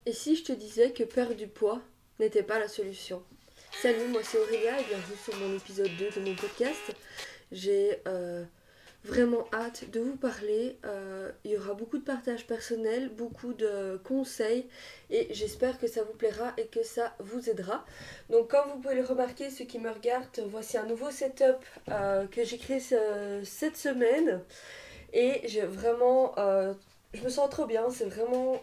Et si je te disais que perdre du poids n'était pas la solution? Salut, moi c'est Aurélia et bienvenue sur mon épisode 2 de mon podcast. J'ai vraiment hâte de vous parler. Il y aura beaucoup de partages personnels, beaucoup de conseils et j'espère que ça vous plaira et que ça vous aidera. Donc comme vous pouvez le remarquer, ceux qui me regardent, voici un nouveau setup que j'ai créé cette semaine. Et j'ai vraiment... je me sens trop bien, c'est vraiment...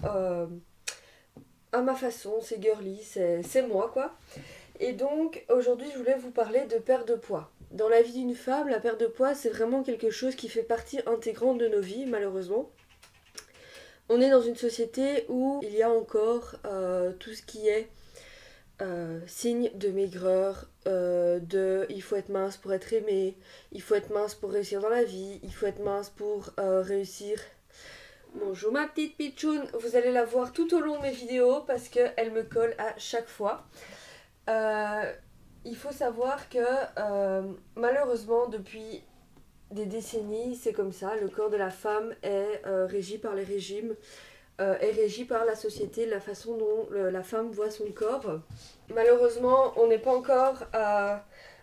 à ma façon, c'est girly, c'est moi quoi. Et donc aujourd'hui je voulais vous parler de perte de poids. Dans la vie d'une femme, la perte de poids c'est vraiment quelque chose qui fait partie intégrante de nos vies malheureusement. On est dans une société où il y a encore tout ce qui est signe de maigreur, de il faut être mince pour être aimé, il faut être mince pour réussir dans la vie, il faut être mince pour réussir. Bonjour ma petite pitchoun, vous allez la voir tout au long de mes vidéos parce qu'elle me colle à chaque fois. Il faut savoir que malheureusement depuis des décennies c'est comme ça, le corps de la femme est régi par les régimes, est régi par la société, la façon dont la femme voit son corps. Malheureusement on n'est pas encore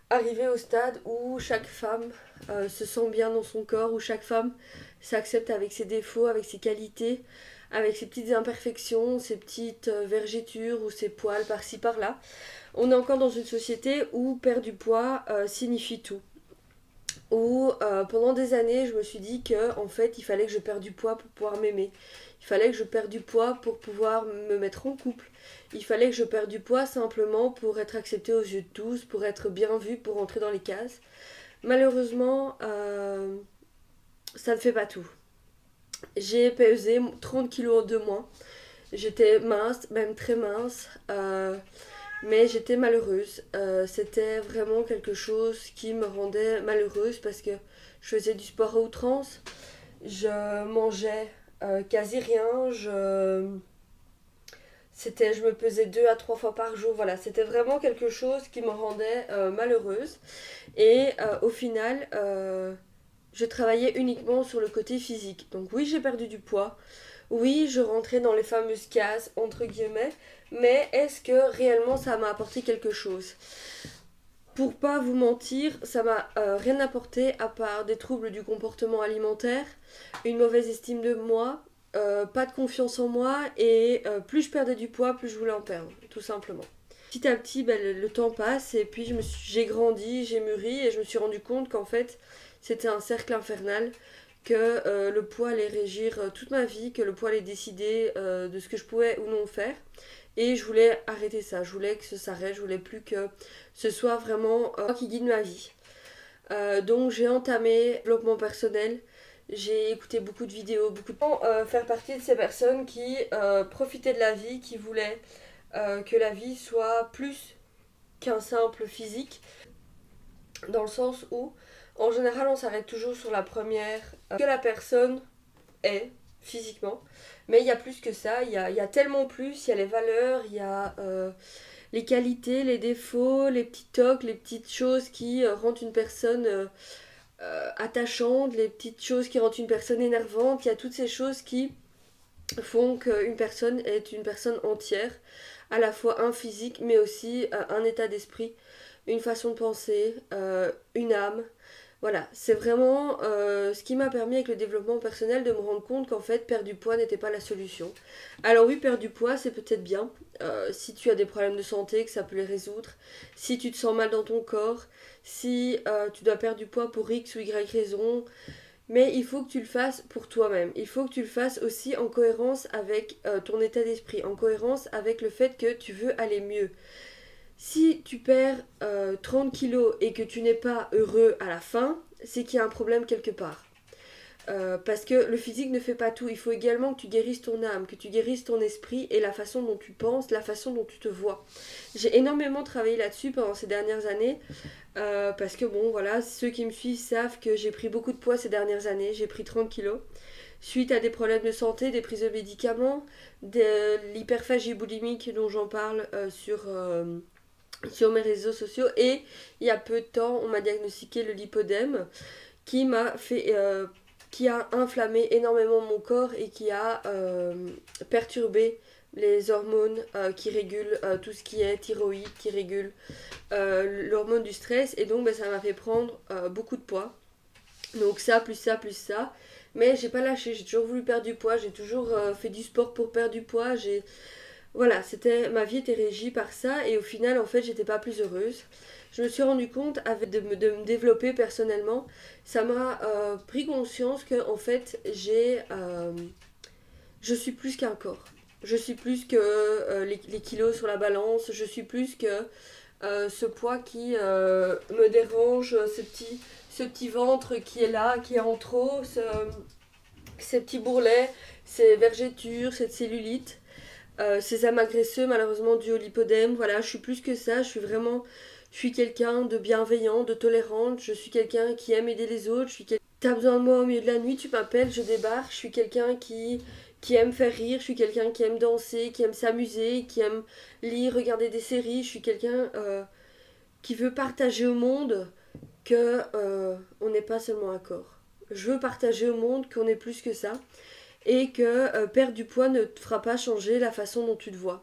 arrivé au stade où chaque femme se sent bien dans son corps, où chaque femme s'accepte avec ses défauts, avec ses qualités, avec ses petites imperfections, ses petites vergetures ou ses poils par-ci par-là. On est encore dans une société où perdre du poids signifie tout. Où pendant des années je me suis dit que en fait il fallait que je perde du poids pour pouvoir m'aimer. Il fallait que je perde du poids pour pouvoir me mettre en couple. Il fallait que je perde du poids simplement pour être acceptée aux yeux de tous, pour être bien vue, pour rentrer dans les cases. Malheureusement, ça ne fait pas tout. J'ai pesé 30 kilos en 2 mois. J'étais mince, même très mince, mais j'étais malheureuse. C'était vraiment quelque chose qui me rendait malheureuse parce que je faisais du sport à outrance. Je mangeais quasi rien. Je me pesais 2 à 3 fois par jour. Voilà, c'était vraiment quelque chose qui me rendait malheureuse. Et au final, je travaillais uniquement sur le côté physique. Donc oui, j'ai perdu du poids. Oui, je rentrais dans les fameuses cases, entre guillemets. Mais est-ce que réellement ça m'a apporté quelque chose? Pour pas vous mentir, ça m'a rien apporté à part des troubles du comportement alimentaire, une mauvaise estime de moi, pas de confiance en moi et plus je perdais du poids, plus je voulais en perdre, tout simplement. Petit à petit, le temps passe et puis j'ai grandi, j'ai mûri et je me suis rendu compte qu'en fait c'était un cercle infernal, que le poids allait régir toute ma vie, que le poids allait décider de ce que je pouvais ou non faire. Et je voulais arrêter ça, je voulais que ça s'arrête, je voulais plus que ce soit vraiment moi qui guide ma vie. Donc j'ai entamé le développement personnel, j'ai écouté beaucoup de vidéos, beaucoup de faire partie de ces personnes qui profitaient de la vie, qui voulaient que la vie soit plus qu'un simple physique, dans le sens où en général on s'arrête toujours sur la première que la personne est physiquement, mais il y a plus que ça, il y a tellement plus, il y a les valeurs, il y a les qualités, les défauts, les petits tocs, les petites choses qui rendent une personne attachante, les petites choses qui rendent une personne énervante, il y a toutes ces choses qui font qu'une personne est une personne entière, à la fois un physique mais aussi un état d'esprit, une façon de penser, une âme. Voilà, c'est vraiment ce qui m'a permis avec le développement personnel de me rendre compte qu'en fait perdre du poids n'était pas la solution. Alors oui, perdre du poids c'est peut-être bien, si tu as des problèmes de santé que ça peut les résoudre, si tu te sens mal dans ton corps, si tu dois perdre du poids pour X ou Y raison, mais il faut que tu le fasses pour toi-même. Il faut que tu le fasses aussi en cohérence avec ton état d'esprit, en cohérence avec le fait que tu veux aller mieux. Si tu perds 30 kilos et que tu n'es pas heureux à la fin, c'est qu'il y a un problème quelque part. Parce que le physique ne fait pas tout. Il faut également que tu guérisses ton âme, que tu guérisses ton esprit et la façon dont tu penses, la façon dont tu te vois. J'ai énormément travaillé là-dessus pendant ces dernières années. Parce que bon, voilà, ceux qui me suivent savent que j'ai pris beaucoup de poids ces dernières années. J'ai pris 30 kilos. Suite à des problèmes de santé, des prises de médicaments, de l'hyperphagie boulimique dont j'en parle sur mes réseaux sociaux, et il y a peu de temps on m'a diagnostiqué le lipodème qui m'a fait qui a inflammé énormément mon corps et qui a perturbé les hormones qui régulent tout ce qui est thyroïde, qui régule l'hormone du stress. Et donc, ben, ça m'a fait prendre beaucoup de poids. Donc ça, plus ça, plus ça. Mais j'ai pas lâché, j'ai toujours voulu perdre du poids, j'ai toujours fait du sport pour perdre du poids. Voilà, ma vie était régie par ça et au final, en fait, j'étais pas plus heureuse. Je me suis rendu compte, avec de me développer personnellement, ça m'a pris conscience que, en fait, je suis plus qu'un corps. Je suis plus que les kilos sur la balance, je suis plus que ce poids qui me dérange, ce petit ventre qui est là, qui est en trop, ces petits bourrelets, ces vergetures, cette cellulite, ces amas graisseux malheureusement dû au lipodème. Voilà, je suis plus que ça, je suis quelqu'un de bienveillant, de tolérante, je suis quelqu'un qui aime aider les autres, T'as besoin de moi au milieu de la nuit, tu m'appelles, je débarque, je suis quelqu'un qui aime faire rire, je suis quelqu'un qui aime danser, qui aime s'amuser, qui aime lire, regarder des séries, je suis quelqu'un qui veut partager au monde que on n'est pas seulement un corps. Je veux partager au monde qu'on est plus que ça et que perdre du poids ne te fera pas changer la façon dont tu te vois.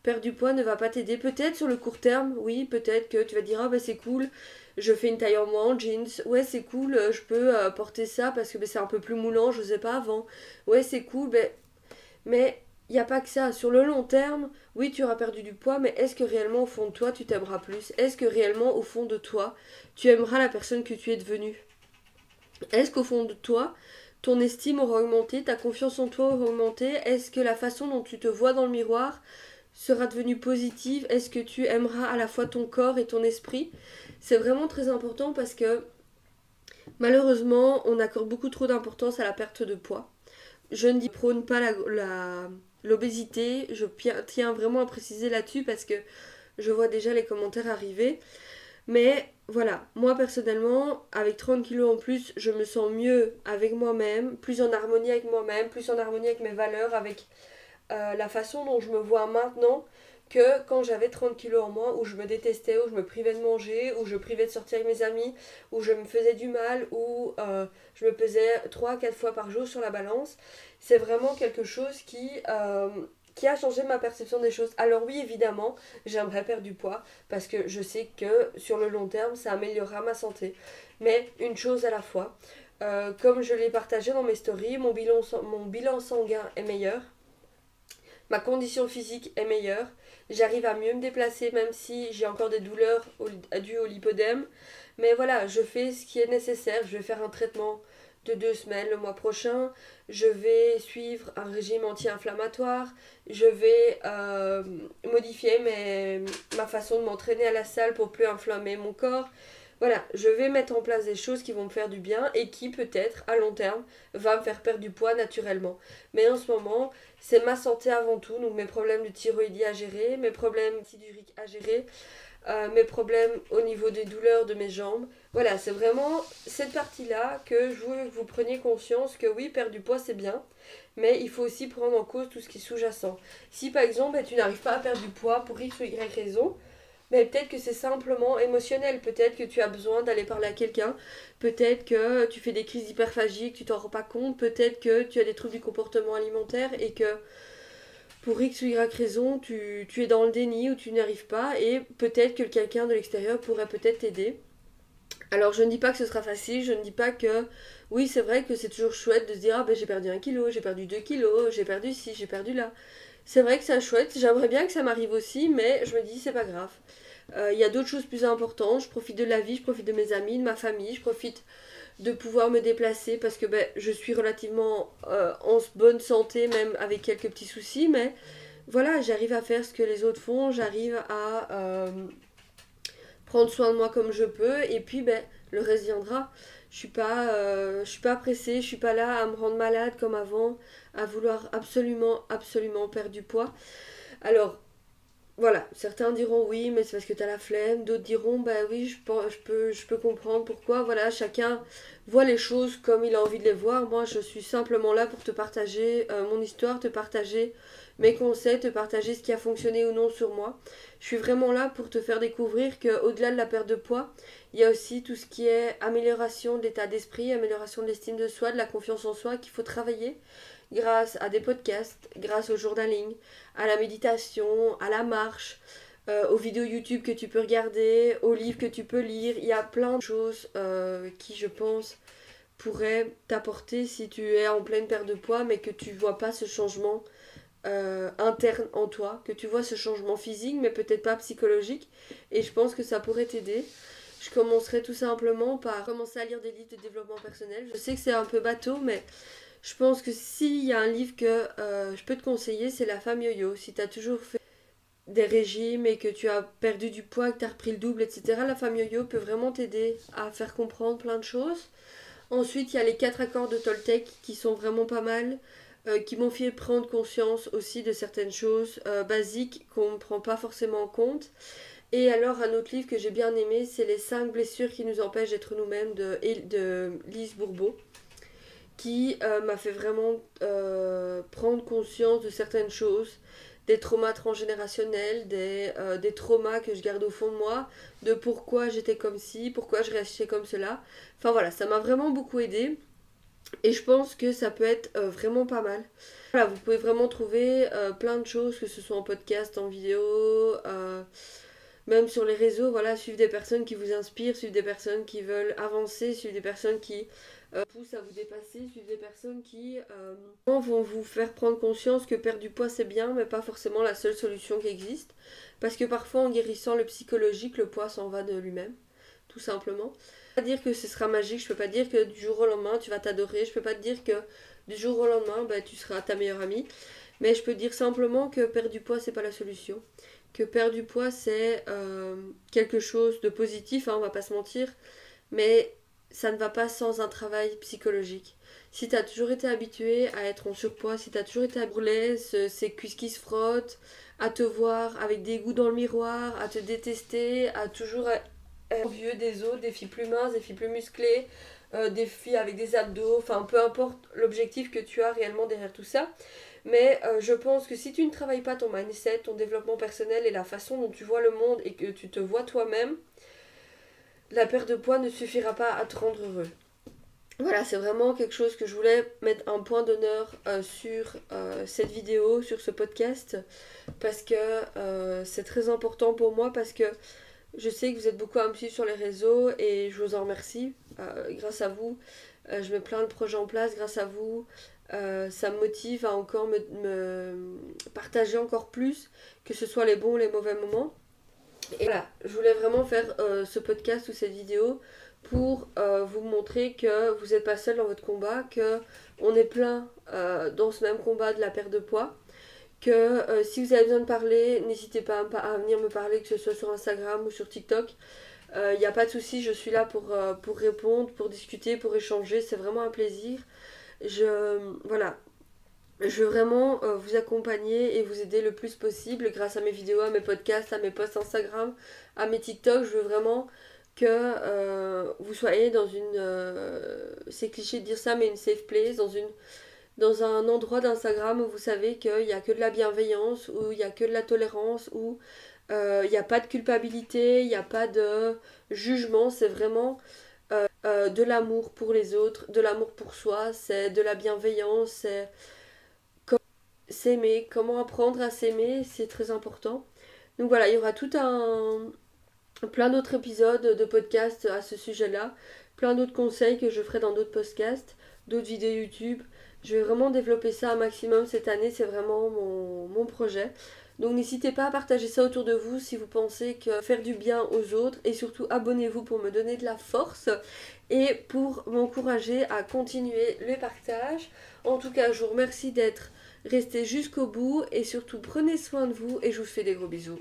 Perdre du poids ne va pas t'aider. Peut-être sur le court terme, oui, peut-être que tu vas te dire ah bah c'est cool, je fais une taille en moins en jeans. Ouais, c'est cool, je peux porter ça parce que bah, c'est un peu plus moulant, je sais pas avant. Ouais, c'est cool, mais il n'y a pas que ça. Sur le long terme, oui, tu auras perdu du poids, mais est-ce que réellement au fond de toi, tu t'aimeras plus? Est-ce que réellement au fond de toi, tu aimeras la personne que tu es devenue? Est-ce qu'au fond de toi, ton estime aura augmenté, ta confiance en toi aura augmenté? Est-ce que la façon dont tu te vois dans le miroir sera devenue positive? Est-ce que tu aimeras à la fois ton corps et ton esprit? C'est vraiment très important parce que malheureusement, on accorde beaucoup trop d'importance à la perte de poids. Je ne dis prône pas l'obésité, je tiens vraiment à préciser là-dessus parce que je vois déjà les commentaires arriver. Mais voilà, moi personnellement, avec 30 kilos en plus, je me sens mieux avec moi-même, plus en harmonie avec moi-même, plus en harmonie avec mes valeurs, avec la façon dont je me vois maintenant que quand j'avais 30 kilos en moi, où je me détestais, où je me privais de manger, où je privais de sortir avec mes amis, où je me faisais du mal, où je me pesais 3 4 fois par jour sur la balance. C'est vraiment quelque chose qui a changé ma perception des choses. Alors oui, évidemment, j'aimerais perdre du poids parce que je sais que sur le long terme, ça améliorera ma santé. Mais une chose à la fois. Comme je l'ai partagé dans mes stories, mon bilan sanguin est meilleur. Ma condition physique est meilleure. J'arrive à mieux me déplacer même si j'ai encore des douleurs dues au lipodème. Mais voilà, je fais ce qui est nécessaire. Je vais faire un traitement de 2 semaines le mois prochain. Je vais suivre un régime anti-inflammatoire. Je vais modifier ma façon de m'entraîner à la salle pour plus inflammer mon corps. Voilà, je vais mettre en place des choses qui vont me faire du bien et qui peut-être à long terme va me faire perdre du poids naturellement. Mais en ce moment, c'est ma santé avant tout, donc mes problèmes de thyroïdie à gérer, mes problèmes uriques à gérer, mes problèmes au niveau des douleurs de mes jambes. Voilà, c'est vraiment cette partie-là que je veux que vous preniez conscience que oui, perdre du poids c'est bien, mais il faut aussi prendre en cause tout ce qui est sous-jacent. Si par exemple tu n'arrives pas à perdre du poids pour X ou Y raison, mais peut-être que c'est simplement émotionnel, peut-être que tu as besoin d'aller parler à quelqu'un, peut-être que tu fais des crises d'hyperphagie, que tu t'en rends pas compte, peut-être que tu as des troubles du comportement alimentaire et que pour X ou Y raison, tu es dans le déni ou tu n'y arrives pas et peut-être que quelqu'un de l'extérieur pourrait peut-être t'aider. Alors je ne dis pas que ce sera facile, je ne dis pas que oui c'est vrai que c'est toujours chouette de se dire ah ben j'ai perdu 1 kilo, j'ai perdu 2 kilos, j'ai perdu ci, j'ai perdu là. C'est vrai que c'est chouette, j'aimerais bien que ça m'arrive aussi, mais je me dis c'est pas grave. Il y a d'autres choses plus importantes, je profite de la vie, je profite de mes amis, de ma famille, je profite de pouvoir me déplacer parce que ben, je suis relativement en bonne santé, même avec quelques petits soucis, mais voilà, j'arrive à faire ce que les autres font, j'arrive à prendre soin de moi comme je peux, et puis ben, le reste viendra. Je suis pas pressée, je suis pas là à me rendre malade comme avant, à vouloir absolument, absolument perdre du poids. Alors, voilà, certains diront oui, mais c'est parce que t'as la flemme. D'autres diront bah oui, je peux comprendre pourquoi. Voilà, chacun voit les choses comme il a envie de les voir. Moi, je suis simplement là pour te partager mon histoire, te partager mes conseils, te partager ce qui a fonctionné ou non sur moi. Je suis vraiment là pour te faire découvrir qu'au-delà de la perte de poids, il y a aussi tout ce qui est amélioration de l'état d'esprit, amélioration de l'estime de soi, de la confiance en soi qu'il faut travailler, grâce à des podcasts, grâce au journaling, à la méditation, à la marche, aux vidéos YouTube que tu peux regarder, aux livres que tu peux lire. Il y a plein de choses qui, je pense, pourraient t'apporter si tu es en pleine perte de poids, mais que tu vois pas ce changement interne en toi, que tu vois ce changement physique, mais peut-être pas psychologique. Et je pense que ça pourrait t'aider. Je commencerai tout simplement par commencer à lire des livres de développement personnel. Je sais que c'est un peu bateau, mais je pense que s'il y a un livre que je peux te conseiller, c'est La femme yo-yo. Si tu as toujours fait des régimes et que tu as perdu du poids, que tu as repris le double, etc., La femme yo-yo peut vraiment t'aider à faire comprendre plein de choses. Ensuite, il y a les 4 accords de Toltec qui sont vraiment pas mal, qui m'ont fait prendre conscience aussi de certaines choses basiques qu'on ne prend pas forcément en compte. Et alors, un autre livre que j'ai bien aimé, c'est Les 5 blessures qui nous empêchent d'être nous-mêmes de Lise Bourbeau, qui m'a fait vraiment prendre conscience de certaines choses, des traumas transgénérationnels, des traumas que je garde au fond de moi, de pourquoi j'étais comme ci, pourquoi je réagissais comme cela. Enfin voilà, ça m'a vraiment beaucoup aidé et je pense que ça peut être vraiment pas mal. Voilà, vous pouvez vraiment trouver plein de choses, que ce soit en podcast, en vidéo, même sur les réseaux, voilà, suivre des personnes qui vous inspirent, suivre des personnes qui veulent avancer, suivre des personnes qui poussent à vous dépasser, suivre des personnes qui vont vous faire prendre conscience que perdre du poids c'est bien, mais pas forcément la seule solution qui existe. Parce que parfois en guérissant le psychologique, le poids s'en va de lui-même, tout simplement. Je peux pas dire que ce sera magique, je peux pas dire que du jour au lendemain tu vas t'adorer, je peux pas te dire que du jour au lendemain bah, tu seras ta meilleure amie, mais je peux dire simplement que perdre du poids c'est pas la solution. Que perdre du poids c'est quelque chose de positif, hein, on va pas se mentir, mais ça ne va pas sans un travail psychologique. Si tu as toujours été habitué à être en surpoids, si tu as toujours été à brûler, ces cuisses qui se frottent, à te voir avec des goûts dans le miroir, à te détester, à toujours être envieux des autres, des filles plus minces, des filles plus musclées, des filles avec des abdos, enfin peu importe l'objectif que tu as réellement derrière tout ça. Mais je pense que si tu ne travailles pas ton mindset, ton développement personnel et la façon dont tu vois le monde et que tu te vois toi-même, la perte de poids ne suffira pas à te rendre heureux. Voilà, c'est vraiment quelque chose que je voulais mettre un point d'honneur sur cette vidéo, sur ce podcast, parce que c'est très important pour moi, parce que je sais que vous êtes beaucoup à me suivre sur les réseaux et je vous en remercie. Grâce à vous, je mets plein de projets en place, grâce à vous. Ça me motive à encore me partager encore plus, que ce soit les bons ou les mauvais moments. Et voilà, je voulais vraiment faire ce podcast ou cette vidéo pour vous montrer que vous n'êtes pas seul dans votre combat, que on est plein dans ce même combat de la perte de poids, que si vous avez besoin de parler, n'hésitez pas à venir me parler, que ce soit sur Instagram ou sur TikTok. Il n'y a pas de souci, je suis là pour répondre, pour discuter, pour échanger, c'est vraiment un plaisir. Voilà, je veux vraiment vous accompagner et vous aider le plus possible grâce à mes vidéos, à mes podcasts, à mes posts Instagram, à mes TikTok. Je veux vraiment que vous soyez dans c'est cliché de dire ça, mais une safe place, dans un endroit d'Instagram où vous savez qu'il n'y a que de la bienveillance, où il n'y a que de la tolérance, où il n'y a pas de culpabilité, il n'y a pas de jugement. C'est vraiment de l'amour pour les autres, de l'amour pour soi, c'est de la bienveillance, c'est s'aimer, comment apprendre à s'aimer, c'est très important. Donc voilà, il y aura plein d'autres épisodes de podcasts à ce sujet-là, plein d'autres conseils que je ferai dans d'autres podcasts, d'autres vidéos YouTube. Je vais vraiment développer ça un maximum cette année, c'est vraiment mon projet. Donc n'hésitez pas à partager ça autour de vous si vous pensez que faire du bien aux autres, et surtout abonnez-vous pour me donner de la force et pour m'encourager à continuer le partage. En tout cas, je vous remercie d'être resté jusqu'au bout et surtout prenez soin de vous et je vous fais des gros bisous.